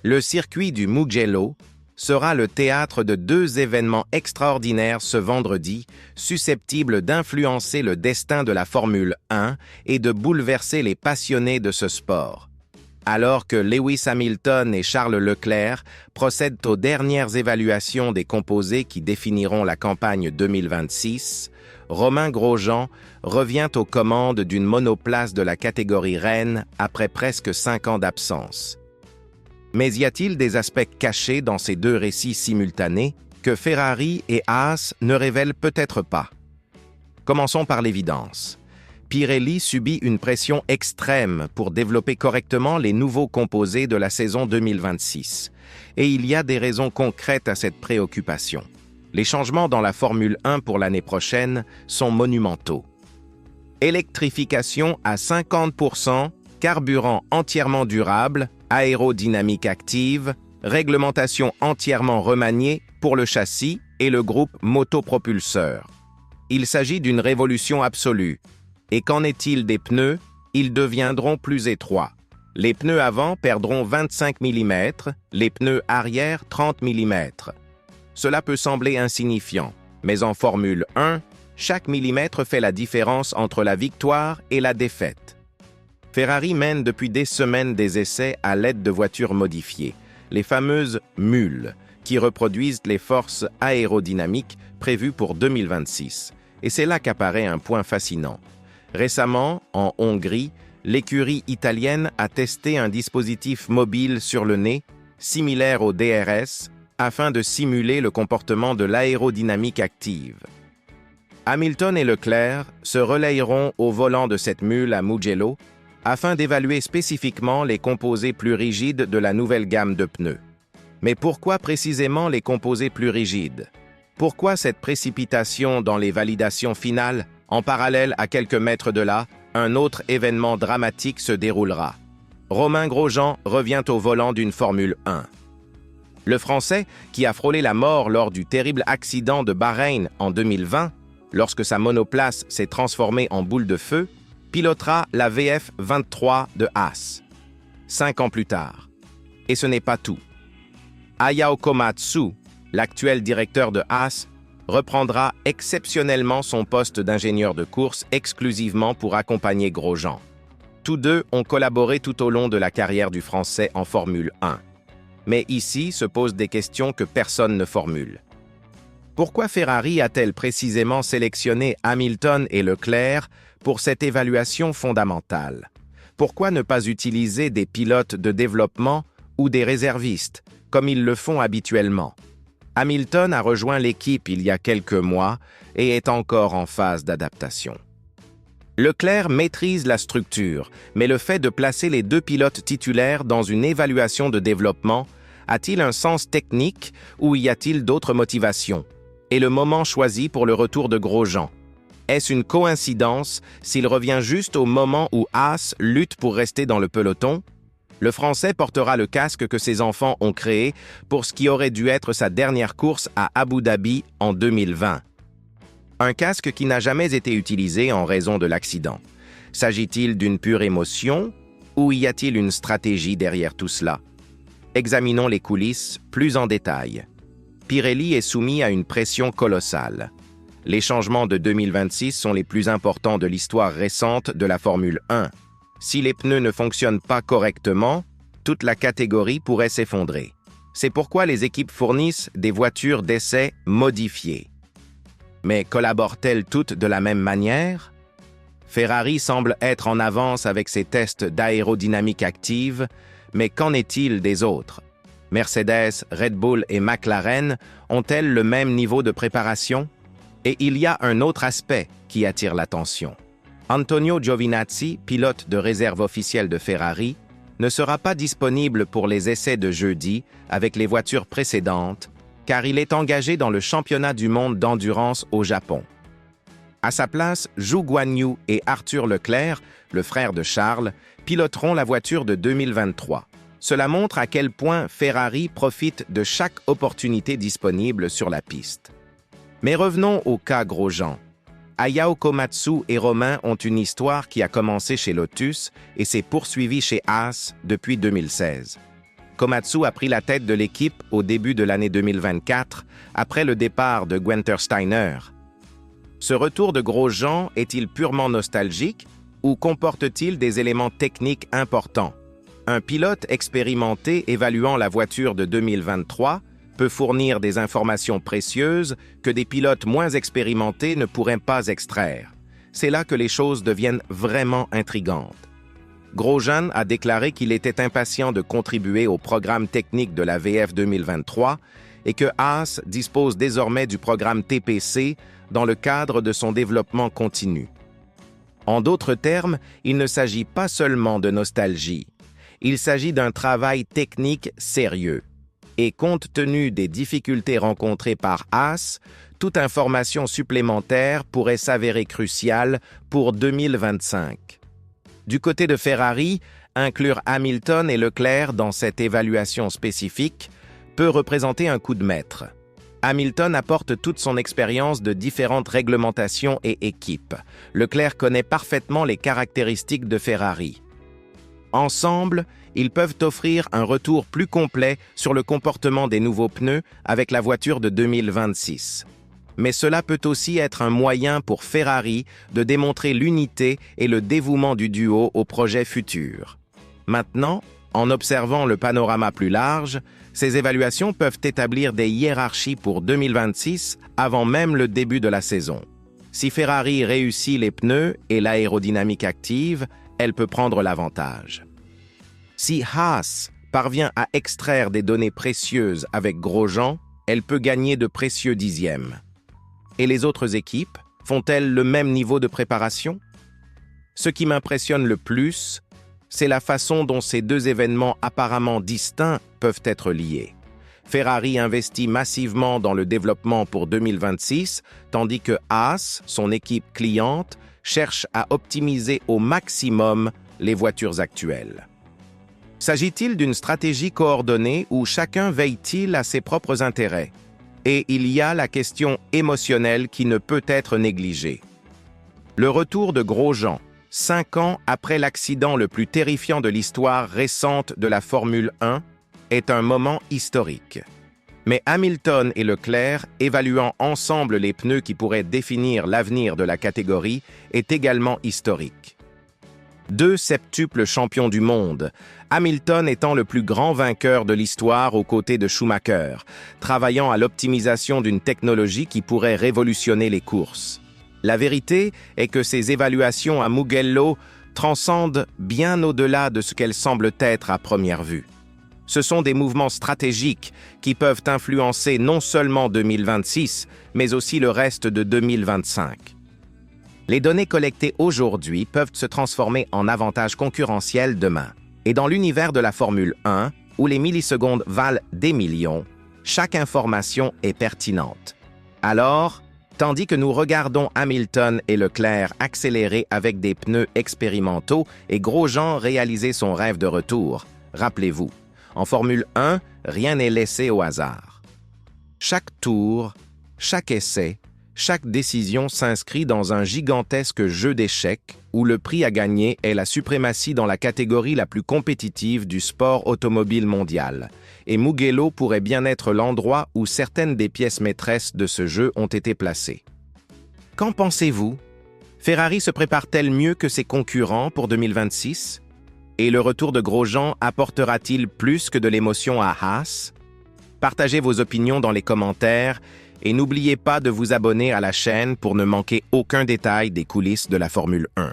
Le circuit du Mugello sera le théâtre de deux événements extraordinaires ce vendredi, susceptibles d'influencer le destin de la Formule 1 et de bouleverser les passionnés de ce sport. Alors que Lewis Hamilton et Charles Leclerc procèdent aux dernières évaluations des composés qui définiront la campagne 2026, Romain Grosjean revient aux commandes d'une monoplace de la catégorie reine après presque 5 ans d'absence. Mais y a-t-il des aspects cachés dans ces deux récits simultanés que Ferrari et Haas ne révèlent peut-être pas? Commençons par l'évidence. Pirelli subit une pression extrême pour développer correctement les nouveaux composés de la saison 2026. Et il y a des raisons concrètes à cette préoccupation. Les changements dans la Formule 1 pour l'année prochaine sont monumentaux. Électrification à 50%, carburant entièrement durable, aérodynamique active, réglementation entièrement remaniée pour le châssis et le groupe motopropulseur. Il s'agit d'une révolution absolue. Et qu'en est-il des pneus? Ils deviendront plus étroits. Les pneus avant perdront 25 mm, les pneus arrière 30 mm. Cela peut sembler insignifiant, mais en Formule 1, chaque millimètre fait la différence entre la victoire et la défaite. Ferrari mène depuis des semaines des essais à l'aide de voitures modifiées, les fameuses mules, qui reproduisent les forces aérodynamiques prévues pour 2026. Et c'est là qu'apparaît un point fascinant. Récemment, en Hongrie, l'écurie italienne a testé un dispositif mobile sur le nez, similaire au DRS, afin de simuler le comportement de l'aérodynamique active. Hamilton et Leclerc se relayeront au volant de cette mule à Mugello afin d'évaluer spécifiquement les composés plus rigides de la nouvelle gamme de pneus. Mais pourquoi précisément les composés plus rigides? Pourquoi cette précipitation dans les validations finales? En parallèle, à quelques mètres de là, un autre événement dramatique se déroulera. Romain Grosjean revient au volant d'une Formule 1. Le Français, qui a frôlé la mort lors du terrible accident de Bahreïn en 2020, lorsque sa monoplace s'est transformée en boule de feu, pilotera la VF23 de Haas. 5 ans plus tard. Et ce n'est pas tout. Ayao Komatsu, l'actuel directeur de Haas, reprendra exceptionnellement son poste d'ingénieur de course exclusivement pour accompagner Grosjean. Tous deux ont collaboré tout au long de la carrière du Français en Formule 1. Mais ici se posent des questions que personne ne formule. Pourquoi Ferrari a-t-elle précisément sélectionné Hamilton et Leclerc pour cette évaluation fondamentale? Pourquoi ne pas utiliser des pilotes de développement ou des réservistes, comme ils le font habituellement? Hamilton a rejoint l'équipe il y a quelques mois et est encore en phase d'adaptation. Leclerc maîtrise la structure, mais le fait de placer les deux pilotes titulaires dans une évaluation de développement a-t-il un sens technique ou y a-t-il d'autres motivations? Et le moment choisi pour le retour de Grosjean? Est-ce une coïncidence s'il revient juste au moment où Haas lutte pour rester dans le peloton? Le Français portera le casque que ses enfants ont créé pour ce qui aurait dû être sa dernière course à Abu Dhabi en 2020. Un casque qui n'a jamais été utilisé en raison de l'accident. S'agit-il d'une pure émotion ou y a-t-il une stratégie derrière tout cela? Examinons les coulisses plus en détail. Pirelli est soumis à une pression colossale. Les changements de 2026 sont les plus importants de l'histoire récente de la Formule 1. Si les pneus ne fonctionnent pas correctement, toute la catégorie pourrait s'effondrer. C'est pourquoi les équipes fournissent des voitures d'essai modifiées. Mais collaborent-elles toutes de la même manière? Ferrari semble être en avance avec ses tests d'aérodynamique active, mais qu'en est-il des autres? Mercedes, Red Bull et McLaren ont-elles le même niveau de préparation? Et il y a un autre aspect qui attire l'attention. Antonio Giovinazzi, pilote de réserve officielle de Ferrari, ne sera pas disponible pour les essais de jeudi avec les voitures précédentes, car il est engagé dans le championnat du monde d'endurance au Japon. À sa place, Zhou Guanyu et Arthur Leclerc, le frère de Charles, piloteront la voiture de 2023. Cela montre à quel point Ferrari profite de chaque opportunité disponible sur la piste. Mais revenons au cas Grosjean. Ayao Komatsu et Romain ont une histoire qui a commencé chez Lotus et s'est poursuivie chez Haas depuis 2016. Komatsu a pris la tête de l'équipe au début de l'année 2024, après le départ de Günther Steiner. Ce retour de Grosjean est-il purement nostalgique ou comporte-t-il des éléments techniques importants? Un pilote expérimenté évaluant la voiture de 2023 peut fournir des informations précieuses que des pilotes moins expérimentés ne pourraient pas extraire. C'est là que les choses deviennent vraiment intrigantes. Grosjean a déclaré qu'il était impatient de contribuer au programme technique de la VF 2023 et que Haas dispose désormais du programme TPC dans le cadre de son développement continu. En d'autres termes, il ne s'agit pas seulement de nostalgie. Il s'agit d'un travail technique sérieux. Et compte tenu des difficultés rencontrées par Haas, toute information supplémentaire pourrait s'avérer cruciale pour 2025. Du côté de Ferrari, inclure Hamilton et Leclerc dans cette évaluation spécifique peut représenter un coup de maître. Hamilton apporte toute son expérience de différentes réglementations et équipes. Leclerc connaît parfaitement les caractéristiques de Ferrari. Ensemble, ils peuvent offrir un retour plus complet sur le comportement des nouveaux pneus avec la voiture de 2026. Mais cela peut aussi être un moyen pour Ferrari de démontrer l'unité et le dévouement du duo au projet futur. Maintenant, en observant le panorama plus large, ces évaluations peuvent établir des hiérarchies pour 2026 avant même le début de la saison. Si Ferrari réussit les pneus et l'aérodynamique active, elle peut prendre l'avantage. Si Haas parvient à extraire des données précieuses avec Grosjean, elle peut gagner de précieux dixièmes. Et les autres équipes font-elles le même niveau de préparation? Ce qui m'impressionne le plus, c'est la façon dont ces deux événements apparemment distincts peuvent être liés. Ferrari investit massivement dans le développement pour 2026, tandis que Haas, son équipe cliente, cherche à optimiser au maximum les voitures actuelles. S'agit-il d'une stratégie coordonnée où chacun veille-t-il à ses propres intérêts? Et il y a la question émotionnelle qui ne peut être négligée. Le retour de Grosjean, 5 ans après l'accident le plus terrifiant de l'histoire récente de la Formule 1, est un moment historique. Mais Hamilton et Leclerc, évaluant ensemble les pneus qui pourraient définir l'avenir de la catégorie, est également historique. 2 septuples champions du monde, Hamilton étant le plus grand vainqueur de l'histoire aux côtés de Schumacher, travaillant à l'optimisation d'une technologie qui pourrait révolutionner les courses. La vérité est que ces évaluations à Mugello transcendent bien au-delà de ce qu'elles semblent être à première vue. Ce sont des mouvements stratégiques qui peuvent influencer non seulement 2026, mais aussi le reste de 2025. Les données collectées aujourd'hui peuvent se transformer en avantages concurrentiels demain. Et dans l'univers de la Formule 1, où les millisecondes valent des millions, chaque information est pertinente. Alors, tandis que nous regardons Hamilton et Leclerc accélérer avec des pneus expérimentaux et Grosjean réaliser son rêve de retour, rappelez-vous, en Formule 1, rien n'est laissé au hasard. Chaque tour, chaque essai, chaque décision s'inscrit dans un gigantesque jeu d'échecs où le prix à gagner est la suprématie dans la catégorie la plus compétitive du sport automobile mondial. Et Mugello pourrait bien être l'endroit où certaines des pièces maîtresses de ce jeu ont été placées. Qu'en pensez-vous? Ferrari se prépare-t-elle mieux que ses concurrents pour 2026? Et le retour de Grosjean apportera-t-il plus que de l'émotion à Haas? Partagez vos opinions dans les commentaires et n'oubliez pas de vous abonner à la chaîne pour ne manquer aucun détail des coulisses de la Formule 1.